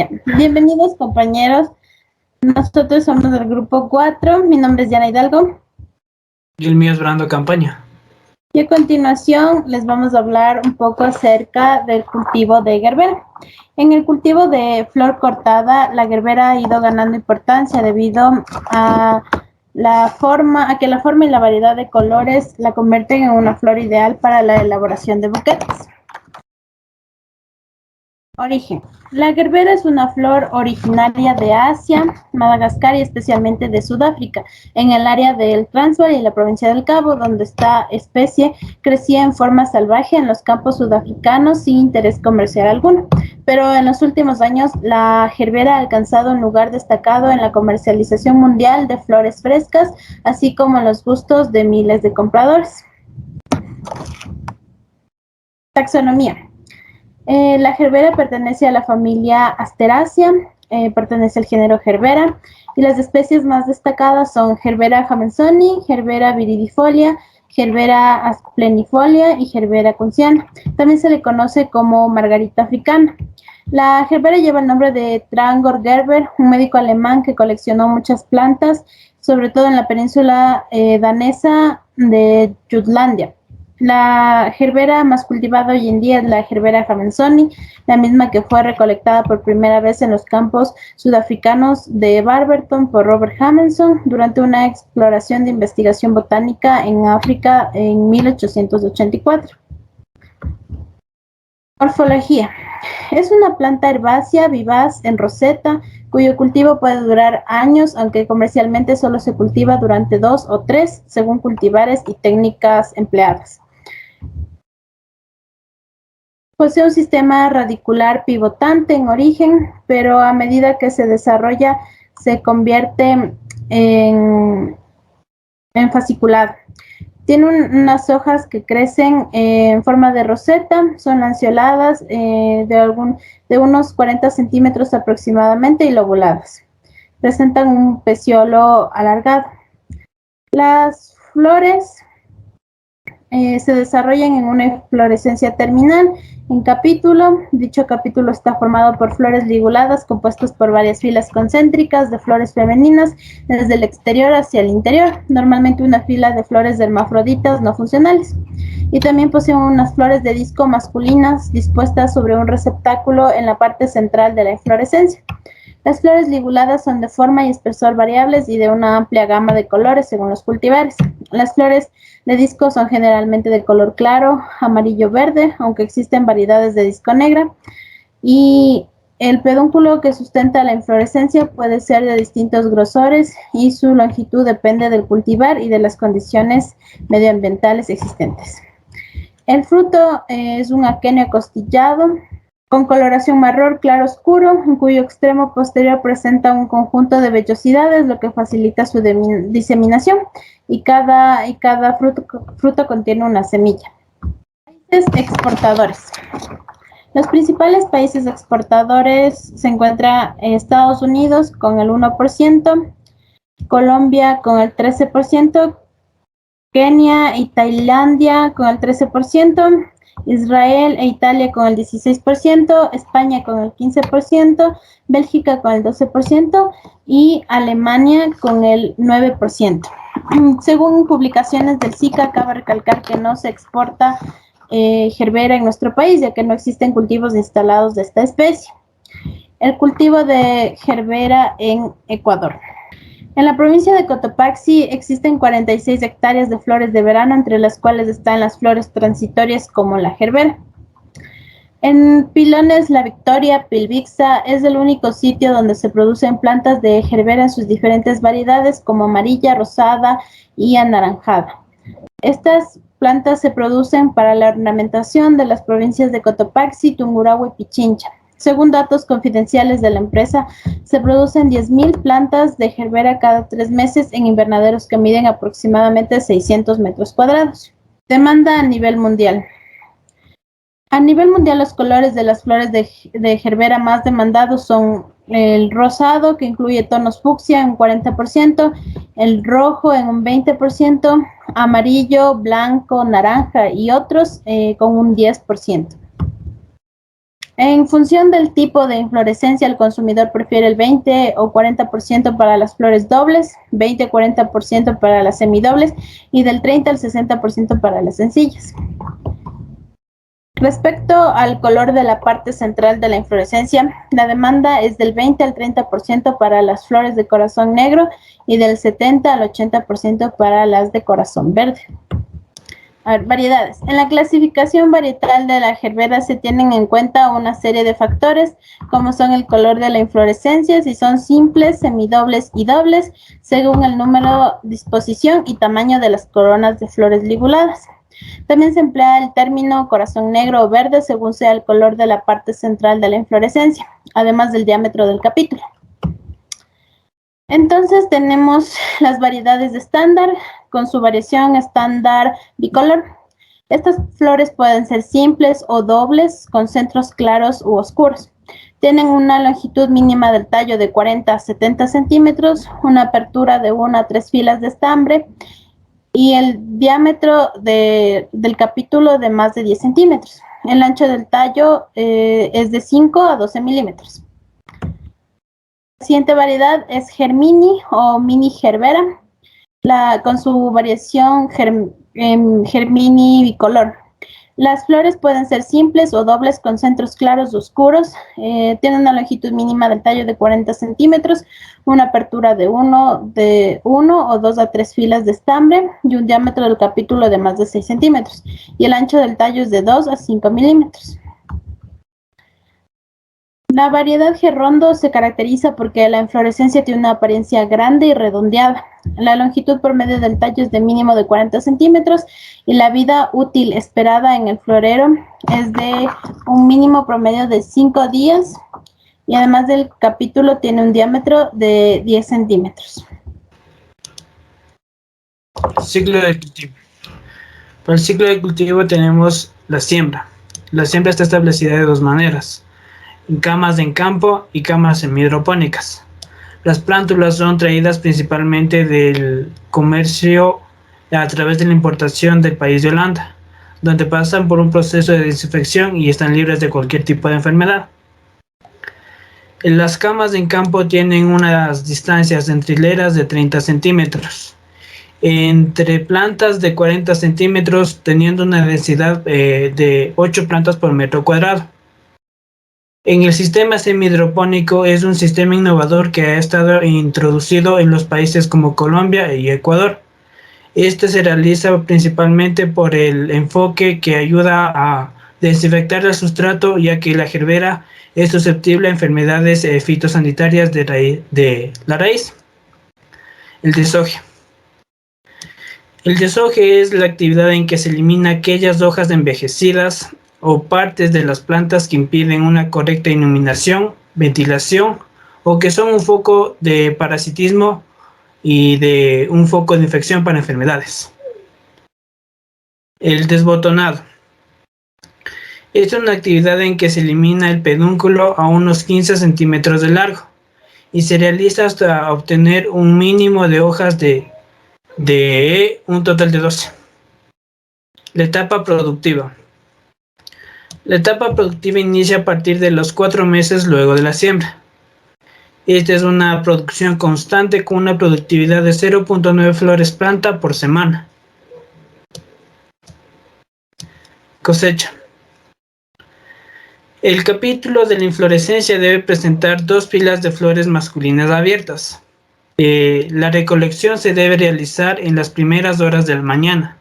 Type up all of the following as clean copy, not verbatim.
Bien. Bienvenidos, compañeros. Nosotros somos del grupo 4. Mi nombre es Yana Hidalgo. Y el mío es Brando Campaña. Y a continuación les vamos a hablar un poco acerca del cultivo de gerbera. En el cultivo de flor cortada, la gerbera ha ido ganando importancia debido a que la forma y la variedad de colores la convierten en una flor ideal para la elaboración de buquetes. Origen. La gerbera es una flor originaria de Asia, Madagascar y especialmente de Sudáfrica, en el área del Transvaal y la provincia del Cabo, donde esta especie crecía en forma salvaje en los campos sudafricanos sin interés comercial alguno. Pero en los últimos años, la gerbera ha alcanzado un lugar destacado en la comercialización mundial de flores frescas, así como en los gustos de miles de compradores. Taxonomía. La gerbera pertenece a la familia Asteraceae, pertenece al género Gerbera, y las especies más destacadas son Gerbera jamensoni, Gerbera viridifolia, Gerbera asplenifolia y Gerbera kunciana. También se le conoce como margarita africana. La gerbera lleva el nombre de Trangår Gerber, un médico alemán que coleccionó muchas plantas, sobre todo en la península danesa de Jutlandia. La gerbera más cultivada hoy en día es la Gerbera jamensoni, la misma que fue recolectada por primera vez en los campos sudafricanos de Barberton por Robert Jameson durante una exploración de investigación botánica en África en 1884. Morfología. Es una planta herbácea vivaz en roseta, cuyo cultivo puede durar años, aunque comercialmente solo se cultiva durante 2 o 3, según cultivares y técnicas empleadas. Posee un sistema radicular pivotante en origen, pero a medida que se desarrolla se convierte en fasciculado. Tiene unas hojas que crecen en forma de roseta, son lanceoladas de unos 40 centímetros aproximadamente y lobuladas. Presentan un peciolo alargado. Las flores se desarrollan en una inflorescencia terminal en capítulo. Dicho capítulo está formado por flores liguladas compuestas por varias filas concéntricas de flores femeninas desde el exterior hacia el interior, normalmente una fila de flores hermafroditas no funcionales. Y también poseen unas flores de disco masculinas dispuestas sobre un receptáculo en la parte central de la inflorescencia. Las flores liguladas son de forma y espesor variables y de una amplia gama de colores según los cultivares. Las flores de disco son generalmente de color claro, amarillo-verde, aunque existen variedades de disco negra. Y el pedúnculo que sustenta la inflorescencia puede ser de distintos grosores y su longitud depende del cultivar y de las condiciones medioambientales existentes. El fruto es un aquenio acostillado, con coloración marrón claro oscuro, en cuyo extremo posterior presenta un conjunto de vellosidades, lo que facilita su diseminación, y cada fruto contiene una semilla. Países exportadores. Los principales países exportadores se encuentran en Estados Unidos con el 1%, Colombia con el 13%, Kenia y Tailandia con el 13%, Israel e Italia con el 16%, España con el 15%, Bélgica con el 12% y Alemania con el 9%. Según publicaciones del SICA, cabe recalcar que no se exporta gerbera en nuestro país, ya que no existen cultivos instalados de esta especie. El cultivo de gerbera en Ecuador. En la provincia de Cotopaxi existen 46 hectáreas de flores de verano, entre las cuales están las flores transitorias como la gerbera. En Pilones, La Victoria, Pilvixa, es el único sitio donde se producen plantas de gerbera en sus diferentes variedades como amarilla, rosada y anaranjada. Estas plantas se producen para la ornamentación de las provincias de Cotopaxi, Tungurahua y Pichincha. Según datos confidenciales de la empresa, se producen 10,000 plantas de gerbera cada 3 meses en invernaderos que miden aproximadamente 600 metros cuadrados. Demanda a nivel mundial. A nivel mundial, los colores de las flores de gerbera más demandados son el rosado, que incluye tonos fucsia en un 40%, el rojo en un 20%, amarillo, blanco, naranja y otros con un 10%. En función del tipo de inflorescencia, el consumidor prefiere el 20 o 40% para las flores dobles, 20 o 40% para las semidobles y del 30 al 60% para las sencillas. Respecto al color de la parte central de la inflorescencia, la demanda es del 20 al 30% para las flores de corazón negro y del 70 al 80% para las de corazón verde. A ver, variedades. En la clasificación varietal de la gerbera se tienen en cuenta una serie de factores, como son el color de la inflorescencia, si son simples, semidobles y dobles, según el número, disposición y tamaño de las coronas de flores liguladas. También se emplea el término corazón negro o verde según sea el color de la parte central de la inflorescencia, además del diámetro del capítulo. Entonces tenemos las variedades de estándar con su variación estándar bicolor. Estas flores pueden ser simples o dobles con centros claros u oscuros. Tienen una longitud mínima del tallo de 40 a 70 centímetros, una apertura de 1 a 3 filas de estambre y el diámetro del capítulo de más de 10 centímetros. El ancho del tallo es de 5 a 12 milímetros. La siguiente variedad es Germini o Mini Gerbera, con su variación Germini bicolor. Las flores pueden ser simples o dobles con centros claros o oscuros. Tienen una longitud mínima del tallo de 40 centímetros, una apertura de 1 o 2 a 3 filas de estambre y un diámetro del capítulo de más de 6 centímetros. Y el ancho del tallo es de 2 a 5 milímetros. La variedad Gerrondo se caracteriza porque la inflorescencia tiene una apariencia grande y redondeada. La longitud promedio del tallo es de mínimo de 40 centímetros y la vida útil esperada en el florero es de un mínimo promedio de 5 días y además del capítulo tiene un diámetro de 10 centímetros. Ciclo de cultivo. Para el ciclo de cultivo tenemos la siembra. La siembra está establecida de dos maneras: en camas en campo y camas semi-hidropónicas. Las plántulas son traídas principalmente del comercio a través de la importación del país de Holanda, donde pasan por un proceso de desinfección y están libres de cualquier tipo de enfermedad. Las camas en campo tienen unas distancias entre hileras de 30 centímetros, entre plantas de 40 centímetros, teniendo una densidad de 8 plantas por metro cuadrado. En el sistema semi-hidropónico es un sistema innovador que ha estado introducido en los países como Colombia y Ecuador. Este se realiza principalmente por el enfoque que ayuda a desinfectar el sustrato, ya que la gerbera es susceptible a enfermedades fitosanitarias de la raíz. El desoje. El desoje es la actividad en que se elimina aquellas hojas envejecidas o partes de las plantas que impiden una correcta iluminación, ventilación o que son un foco de parasitismo y de un foco de infección para enfermedades. El desbotonado. Es una actividad en que se elimina el pedúnculo a unos 15 centímetros de largo y se realiza hasta obtener un mínimo de hojas de un total de 12. La etapa productiva. La etapa productiva inicia a partir de los 4 meses luego de la siembra. Esta es una producción constante con una productividad de 0.9 flores planta por semana. Cosecha. El capítulo de la inflorescencia debe presentar 2 filas de flores masculinas abiertas. La recolección se debe realizar en las primeras horas de la mañana.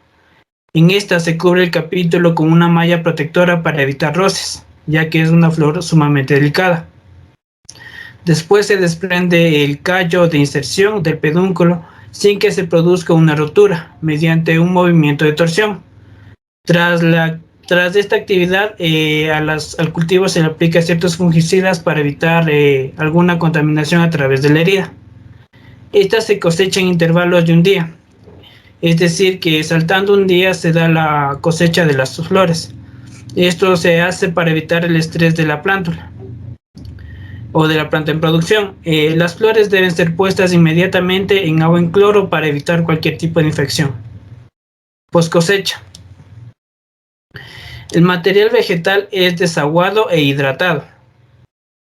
En esta se cubre el capítulo con una malla protectora para evitar roces, ya que es una flor sumamente delicada. Después se desprende el callo de inserción del pedúnculo sin que se produzca una rotura mediante un movimiento de torsión. Tras esta actividad, al cultivo se le aplica ciertos fungicidas para evitar alguna contaminación a través de la herida. Esta se cosecha en intervalos de un día. Es decir, que saltando un día se da la cosecha de las flores. Esto se hace para evitar el estrés de la plántula o de la planta en producción. Las flores deben ser puestas inmediatamente en agua en cloro para evitar cualquier tipo de infección. Post cosecha. El material vegetal es desaguado e hidratado.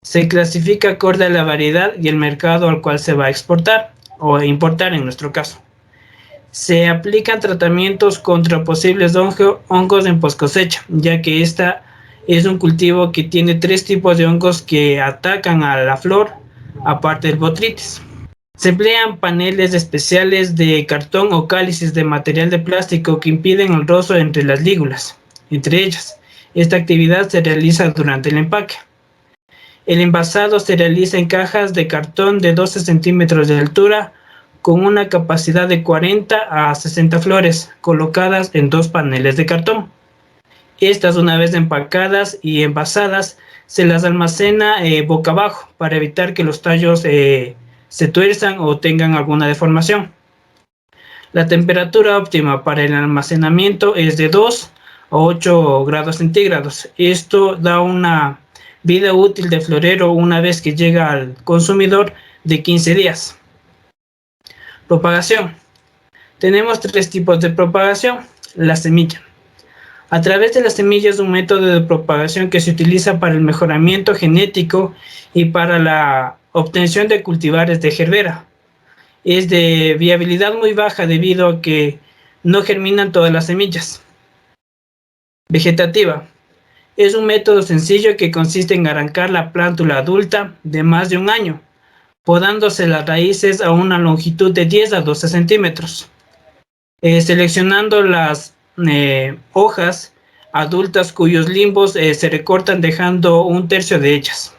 Se clasifica acorde a la variedad y el mercado al cual se va a exportar o importar en nuestro caso. Se aplican tratamientos contra posibles hongos en poscosecha, ya que esta es un cultivo que tiene 3 tipos de hongos que atacan a la flor, aparte del botrytis. Se emplean paneles especiales de cartón o cálices de material de plástico que impiden el rozo entre las lígulas. Entre ellas, esta actividad se realiza durante el empaque. El envasado se realiza en cajas de cartón de 12 centímetros de altura con una capacidad de 40 a 60 flores colocadas en 2 paneles de cartón. Estas, una vez empacadas y envasadas, se las almacena boca abajo para evitar que los tallos se tuerzan o tengan alguna deformación. La temperatura óptima para el almacenamiento es de 2 a 8 grados centígrados. Esto da una vida útil de florero una vez que llega al consumidor de 15 días. Propagación. Tenemos 3 tipos de propagación. La semilla. A través de la semilla es un método de propagación que se utiliza para el mejoramiento genético y para la obtención de cultivares de gerbera. Es de viabilidad muy baja debido a que no germinan todas las semillas. Vegetativa. Es un método sencillo que consiste en arrancar la plántula adulta de más de un año, podándose las raíces a una longitud de 10 a 12 centímetros, seleccionando las hojas adultas cuyos limbos se recortan dejando 1/3 de ellas.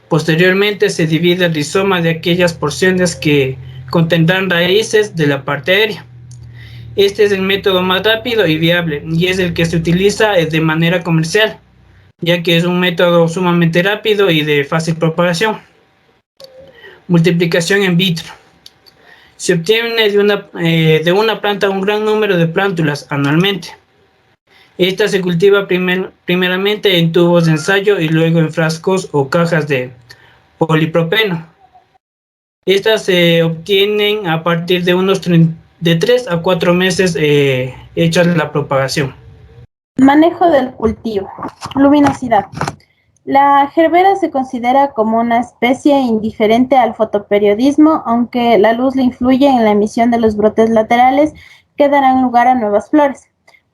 Posteriormente se divide el rizoma de aquellas porciones que contendrán raíces de la parte aérea. Este es el método más rápido y viable y es el que se utiliza de manera comercial, ya que es un método sumamente rápido y de fácil propagación. Multiplicación in vitro. Se obtiene de una planta un gran número de plántulas anualmente. Esta se cultiva primeramente en tubos de ensayo y luego en frascos o cajas de polipropeno. Estas se obtienen a partir de unos de 3 a 4 meses hechas la propagación. Manejo del cultivo. Luminosidad. La gerbera se considera como una especie indiferente al fotoperiodismo, aunque la luz le influye en la emisión de los brotes laterales que darán lugar a nuevas flores.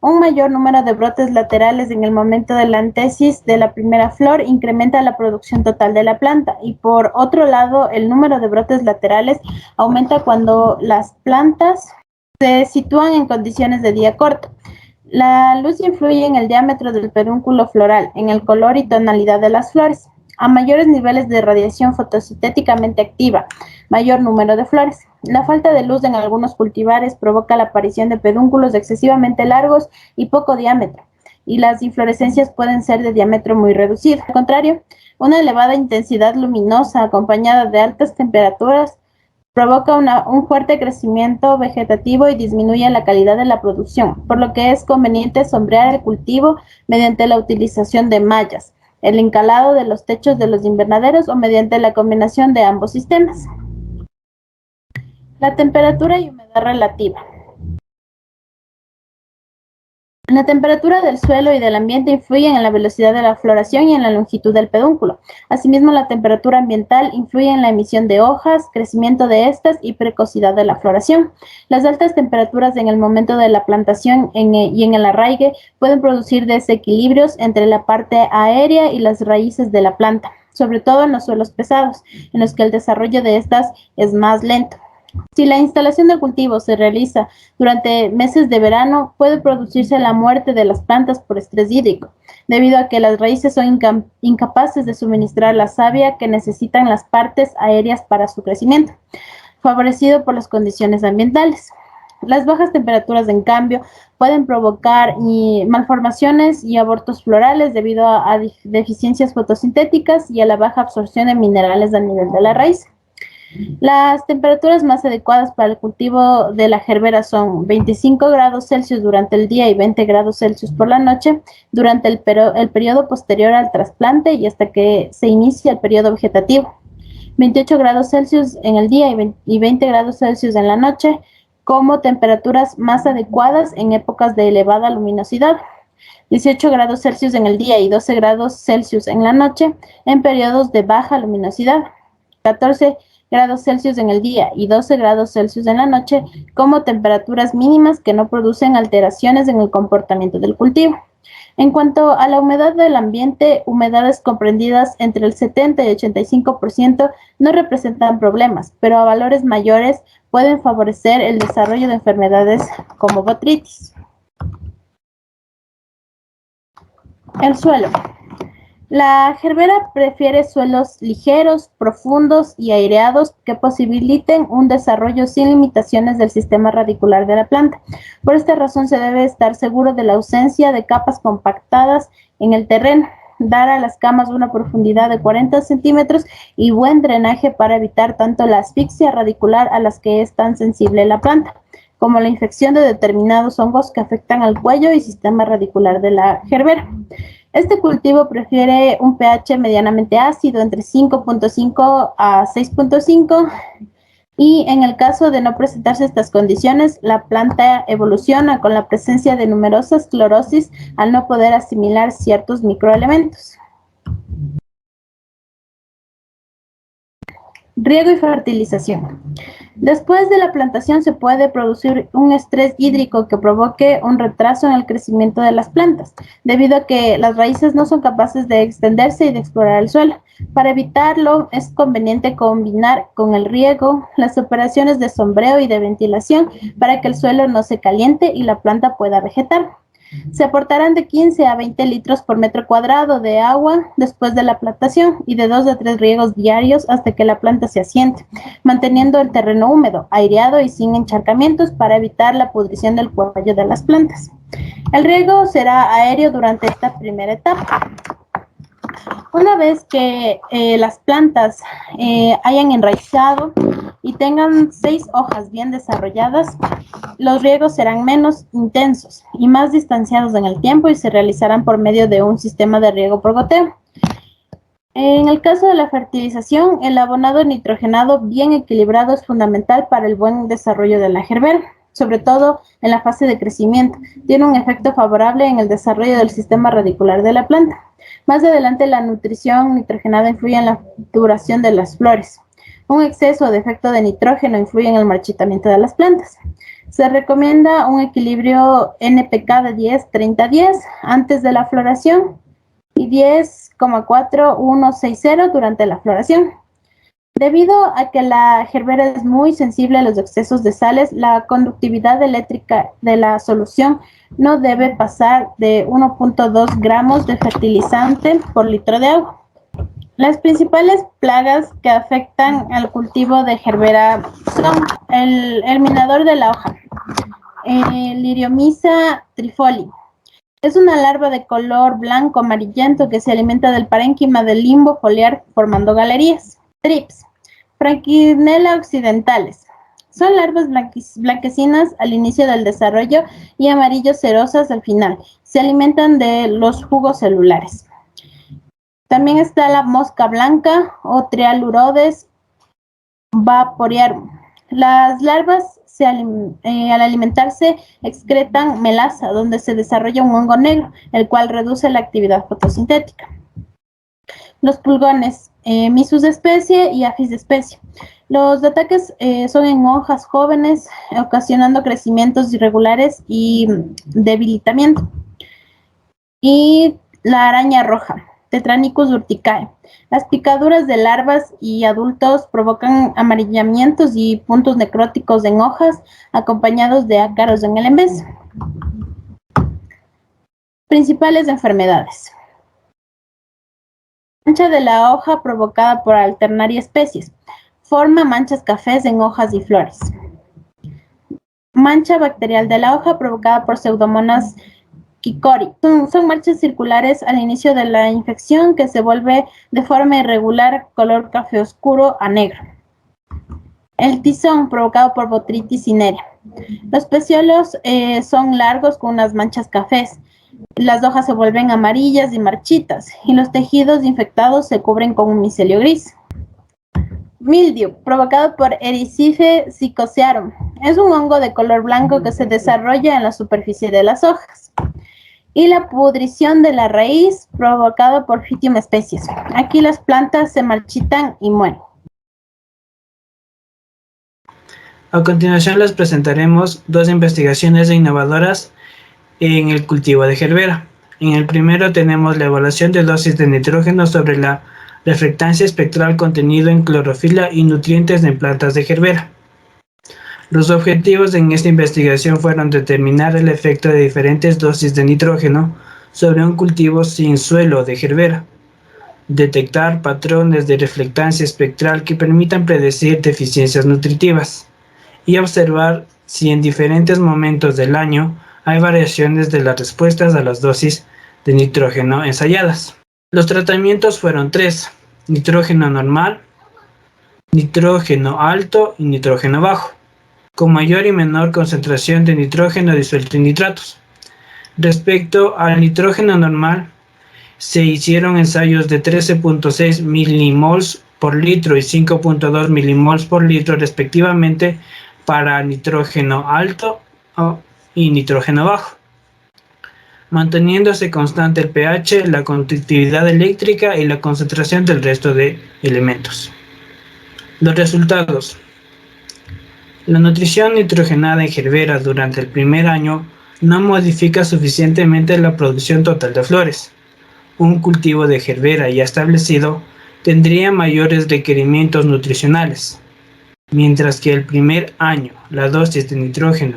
Un mayor número de brotes laterales en el momento de la antesis de la primera flor incrementa la producción total de la planta y por otro lado el número de brotes laterales aumenta cuando las plantas se sitúan en condiciones de día corto. La luz influye en el diámetro del pedúnculo floral, en el color y tonalidad de las flores. A mayores niveles de radiación fotosintéticamente activa, mayor número de flores. La falta de luz en algunos cultivares provoca la aparición de pedúnculos excesivamente largos y poco diámetro, y las inflorescencias pueden ser de diámetro muy reducido. Al contrario, una elevada intensidad luminosa acompañada de altas temperaturas provoca un fuerte crecimiento vegetativo y disminuye la calidad de la producción, por lo que es conveniente sombrear el cultivo mediante la utilización de mallas, el encalado de los techos de los invernaderos o mediante la combinación de ambos sistemas. La temperatura y humedad relativa. La temperatura del suelo y del ambiente influyen en la velocidad de la floración y en la longitud del pedúnculo. Asimismo, la temperatura ambiental influye en la emisión de hojas, crecimiento de estas y precocidad de la floración. Las altas temperaturas en el momento de la plantación y en el arraigue pueden producir desequilibrios entre la parte aérea y las raíces de la planta, sobre todo en los suelos pesados, en los que el desarrollo de estas es más lento. Si la instalación del cultivo se realiza durante meses de verano, puede producirse la muerte de las plantas por estrés hídrico, debido a que las raíces son incapaces de suministrar la savia que necesitan las partes aéreas para su crecimiento, favorecido por las condiciones ambientales. Las bajas temperaturas, en cambio, pueden provocar malformaciones y abortos florales debido a deficiencias fotosintéticas y a la baja absorción de minerales a nivel de la raíz. Las temperaturas más adecuadas para el cultivo de la gerbera son 25 grados Celsius durante el día y 20 grados Celsius por la noche durante el periodo posterior al trasplante y hasta que se inicie el periodo vegetativo. 28 grados Celsius en el día y 20 grados Celsius en la noche como temperaturas más adecuadas en épocas de elevada luminosidad. 18 grados Celsius en el día y 12 grados Celsius en la noche en periodos de baja luminosidad, 14 grados Celsius en el día y 12 grados Celsius en la noche como temperaturas mínimas que no producen alteraciones en el comportamiento del cultivo. En cuanto a la humedad del ambiente, humedades comprendidas entre el 70 y 85% no representan problemas, pero a valores mayores pueden favorecer el desarrollo de enfermedades como botrytis. El suelo. La gerbera prefiere suelos ligeros, profundos y aireados que posibiliten un desarrollo sin limitaciones del sistema radicular de la planta. Por esta razón se debe estar seguro de la ausencia de capas compactadas en el terreno, dar a las camas una profundidad de 40 centímetros y buen drenaje para evitar tanto la asfixia radicular a las que es tan sensible la planta, como la infección de determinados hongos que afectan al cuello y sistema radicular de la gerbera. Este cultivo prefiere un pH medianamente ácido, entre 5.5 a 6.5, y en el caso de no presentarse estas condiciones, la planta evoluciona con la presencia de numerosas clorosis al no poder asimilar ciertos microelementos. Riego y fertilización. Después de la plantación se puede producir un estrés hídrico que provoque un retraso en el crecimiento de las plantas, debido a que las raíces no son capaces de extenderse y de explorar el suelo. Para evitarlo, es conveniente combinar con el riego las operaciones de sombreo y de ventilación para que el suelo no se caliente y la planta pueda vegetar. Se aportarán de 15 a 20 litros por metro cuadrado de agua después de la plantación y de 2 a 3 riegos diarios hasta que la planta se asiente, manteniendo el terreno húmedo, aireado y sin encharcamientos para evitar la pudrición del cuello de las plantas. El riego será aéreo durante esta primera etapa. Una vez que las plantas hayan enraizado y tengan 6 hojas bien desarrolladas, los riegos serán menos intensos y más distanciados en el tiempo y se realizarán por medio de un sistema de riego por goteo. En el caso de la fertilización, el abonado nitrogenado bien equilibrado es fundamental para el buen desarrollo de la gerbera, sobre todo en la fase de crecimiento. Tiene un efecto favorable en el desarrollo del sistema radicular de la planta. Más adelante, la nutrición nitrogenada influye en la duración de las flores. Un exceso o defecto de nitrógeno influye en el marchitamiento de las plantas. Se recomienda un equilibrio NPK de 10-30-10 antes de la floración y 10,4160 durante la floración. Debido a que la gerbera es muy sensible a los excesos de sales, la conductividad eléctrica de la solución no debe pasar de 1.2 gramos de fertilizante por litro de agua. Las principales plagas que afectan al cultivo de gerbera son el minador de la hoja, Liriomyza trifoli. Es una larva de color blanco amarillento que se alimenta del parénquima del limbo foliar formando galerías. Trips, Frankinella occidentales. Son larvas blanquecinas al inicio del desarrollo y amarillo cerosas al final. Se alimentan de los jugos celulares. También está la mosca blanca o Trialurodes vaporiarum. Las larvas al alimentarse excretan melaza, donde se desarrolla un hongo negro, el cual reduce la actividad fotosintética. Los pulgones, Mysus de especie y Apis de especie. Los ataques son en hojas jóvenes, ocasionando crecimientos irregulares y debilitamiento. Y la araña roja, Tetranicus urticae. Las picaduras de larvas y adultos provocan amarillamientos y puntos necróticos en hojas, acompañados de ácaros en el envés. Principales enfermedades. Mancha de la hoja provocada por alternaria especies. Forma manchas cafés en hojas y flores. Mancha bacterial de la hoja provocada por Pseudomonas Kikori. Son manchas circulares al inicio de la infección que se vuelve de forma irregular color café oscuro a negro. El tizón provocado por Botrytis cinerea. Los peciolos son largos con unas manchas cafés. Las hojas se vuelven amarillas y marchitas y los tejidos infectados se cubren con un micelio gris. Mildew, provocado por Erysife psicosearum. Es un hongo de color blanco que se desarrolla en la superficie de las hojas. y la pudrición de la raíz provocado por Phytium species. Aquí las plantas se marchitan y mueren. A continuación les presentaremos dos investigaciones innovadoras en el cultivo de gerbera. En el primero tenemos la evaluación de dosis de nitrógeno sobre la reflectancia espectral contenido en clorofila y nutrientes en plantas de gerbera. Los objetivos en esta investigación fueron determinar el efecto de diferentes dosis de nitrógeno sobre un cultivo sin suelo de gerbera, detectar patrones de reflectancia espectral que permitan predecir deficiencias nutritivas y observar si en diferentes momentos del año hay variaciones de las respuestas a las dosis de nitrógeno ensayadas. Los tratamientos fueron tres: nitrógeno normal, nitrógeno alto y nitrógeno bajo, con mayor y menor concentración de nitrógeno disuelto en nitratos. Respecto al nitrógeno normal, se hicieron ensayos de 13.6 milimols por litro y 5.2 milimols por litro respectivamente para nitrógeno alto y nitrógeno bajo, manteniéndose constante el pH, la conductividad eléctrica y la concentración del resto de elementos. Los resultados: la nutrición nitrogenada en gerbera durante el primer año no modifica suficientemente la producción total de flores. Un cultivo de gerbera ya establecido tendría mayores requerimientos nutricionales, mientras que el primer año la dosis de nitrógeno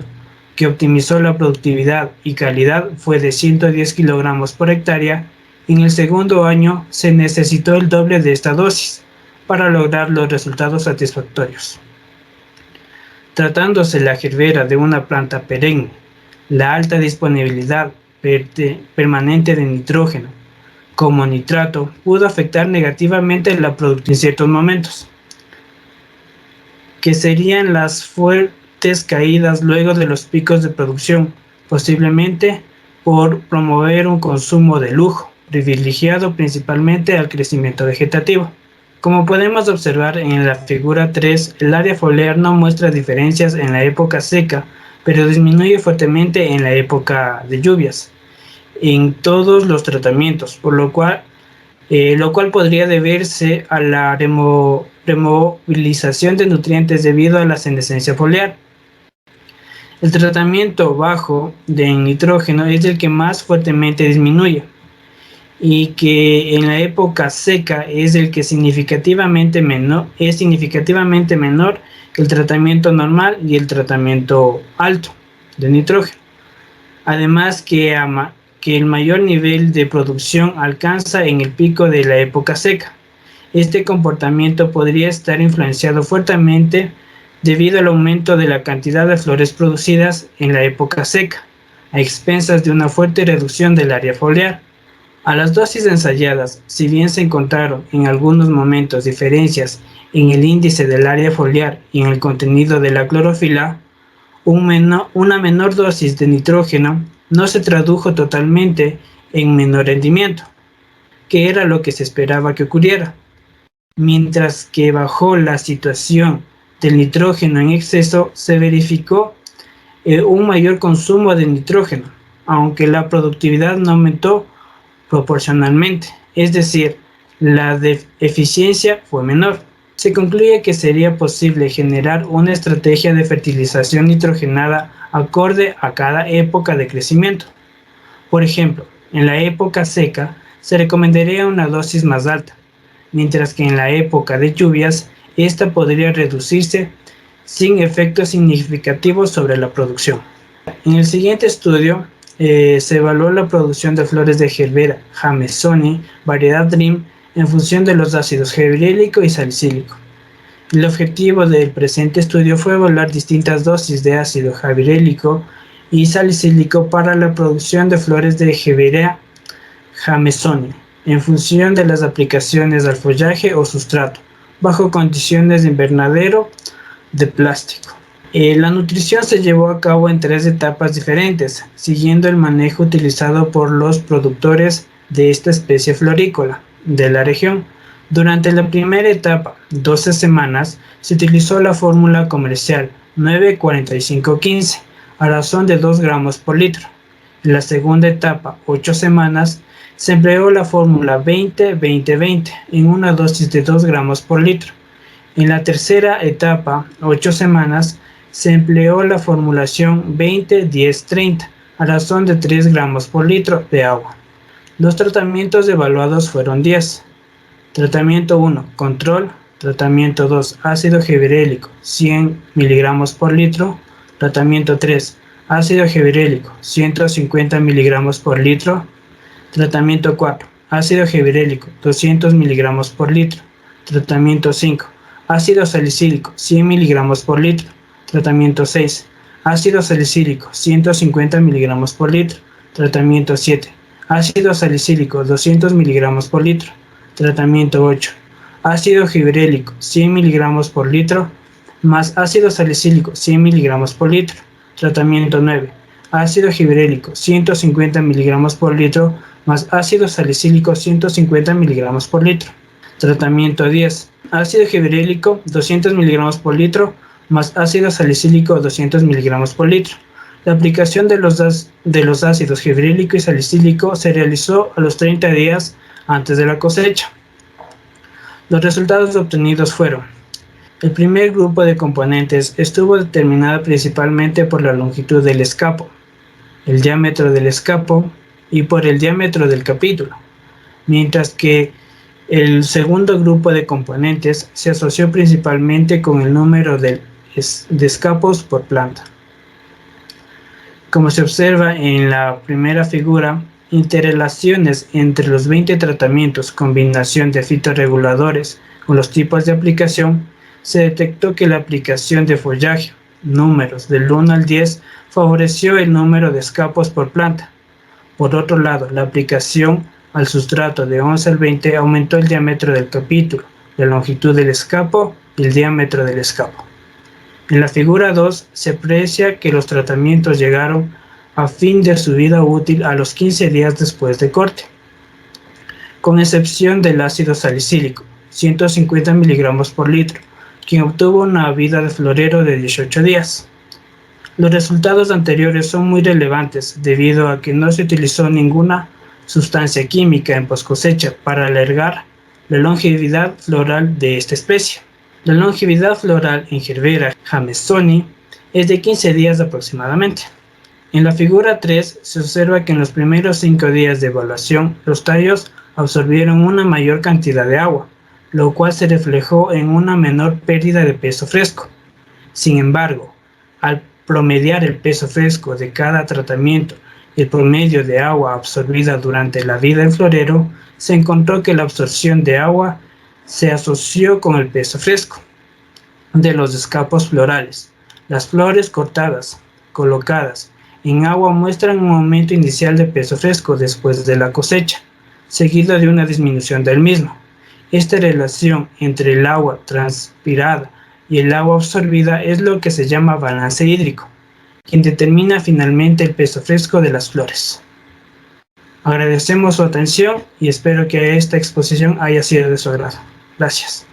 que optimizó la productividad y calidad fue de 110 kilogramos por hectárea. En el segundo año se necesitó el doble de esta dosis para lograr los resultados satisfactorios. Tratándose la gerbera de una planta perenne, la alta disponibilidad permanente de nitrógeno como nitrato pudo afectar negativamente la productividad en ciertos momentos, que serían las fuertes caídas luego de los picos de producción, posiblemente por promover un consumo de lujo, privilegiado principalmente al crecimiento vegetativo. Como podemos observar en la figura 3, el área foliar no muestra diferencias en la época seca, pero disminuye fuertemente en la época de lluvias en todos los tratamientos, por lo cual podría deberse a la removilización de nutrientes debido a la senescencia foliar. El tratamiento bajo de nitrógeno es el que más fuertemente disminuye, y que en la época seca es el que significativamente menor que el tratamiento normal y el tratamiento alto de nitrógeno. Además que el mayor nivel de producción alcanza en el pico de la época seca. Este comportamiento podría estar influenciado fuertemente debido al aumento de la cantidad de flores producidas en la época seca, a expensas de una fuerte reducción del área foliar. A las dosis ensayadas, si bien se encontraron en algunos momentos diferencias en el índice del área foliar y en el contenido de la clorofila, una menor dosis de nitrógeno no se tradujo totalmente en menor rendimiento, que era lo que se esperaba que ocurriera, mientras que bajo la situación del nitrógeno en exceso se verificó un mayor consumo de nitrógeno, aunque la productividad no aumentó proporcionalmente, es decir, la eficiencia fue menor. Se concluye que sería posible generar una estrategia de fertilización nitrogenada acorde a cada época de crecimiento. Por ejemplo, en la época seca se recomendaría una dosis más alta, mientras que en la época de lluvias esta podría reducirse sin efectos significativos sobre la producción. En el siguiente estudio se evaluó la producción de flores de gerbera Jamesoni variedad Dream en función de los ácidos gibberélico y salicílico. El objetivo del presente estudio fue evaluar distintas dosis de ácido gibberélico y salicílico para la producción de flores de Gerbera Jamesoni en función de las aplicaciones al follaje o sustrato, bajo condiciones de invernadero de plástico. La nutrición se llevó a cabo en 3 etapas diferentes, siguiendo el manejo utilizado por los productores de esta especie florícola de la región. Durante la primera etapa, 12 semanas, se utilizó la fórmula comercial 9-45-15 a razón de 2 gramos por litro. En la segunda etapa, 8 semanas, se empleó la fórmula 20-20-20 en una dosis de 2 gramos por litro. En la tercera etapa, 8 semanas, se empleó la formulación 20-10-30 a razón de 3 gramos por litro de agua. Los tratamientos evaluados fueron 10. Tratamiento 1, control. Tratamiento 2, ácido giberélico, 100 miligramos por litro. Tratamiento 3, ácido giberélico, 150 miligramos por litro. Tratamiento 4, ácido giberélico, 200 miligramos por litro. Tratamiento 5, ácido salicílico, 100 miligramos por litro. Tratamiento 6, ácido salicílico, 150 miligramos por litro. Tratamiento 7, ácido salicílico, 200 miligramos por litro. Tratamiento 8, ácido giberélico, 100 miligramos por litro, más ácido salicílico, 100 miligramos por litro. Tratamiento 9, ácido giberélico, 150 miligramos por litro, más ácido salicílico, 150 miligramos por litro. Tratamiento 10, ácido giberélico, 200 miligramos por litro, más ácido salicílico, 200 miligramos por litro. La aplicación de los ácidos giberélico y salicílico se realizó a los 30 días antes de la cosecha. Los resultados obtenidos fueron: el primer grupo de componentes estuvo determinado principalmente por la longitud del escapo, el diámetro del escapo y por el diámetro del capítulo, mientras que el segundo grupo de componentes se asoció principalmente con el número de escapos por planta. Como se observa en la primera figura, interrelaciones entre los 20 tratamientos, combinación de fitorreguladores con los tipos de aplicación, se detectó que la aplicación de follaje, números del 1 al 10, favoreció el número de escapos por planta. Por otro lado, la aplicación al sustrato de 11 al 20 aumentó el diámetro del capítulo, la longitud del escapo y el diámetro del escapo. En la figura 2 se aprecia que los tratamientos llegaron a fin de su vida útil a los 15 días después de corte, con excepción del ácido salicílico, 150 miligramos por litro, quien obtuvo una vida de florero de 18 días. Los resultados anteriores son muy relevantes debido a que no se utilizó ninguna sustancia química en poscosecha para alargar la longevidad floral de esta especie. La longevidad floral en Gerbera jamesoni es de 15 días aproximadamente. En la figura 3 se observa que en los primeros 5 días de evaluación los tallos absorbieron una mayor cantidad de agua, lo cual se reflejó en una menor pérdida de peso fresco. Sin embargo, al promediar el peso fresco de cada tratamiento y el promedio de agua absorbida durante la vida en florero, se encontró que la absorción de agua se asoció con el peso fresco de los escapos florales. Las flores cortadas, colocadas en agua muestran un aumento inicial de peso fresco después de la cosecha, seguido de una disminución del mismo. Esta relación entre el agua transpirada y el agua absorbida es lo que se llama balance hídrico, quien determina finalmente el peso fresco de las flores. Agradecemos su atención y espero que esta exposición haya sido de su agrado. Gracias.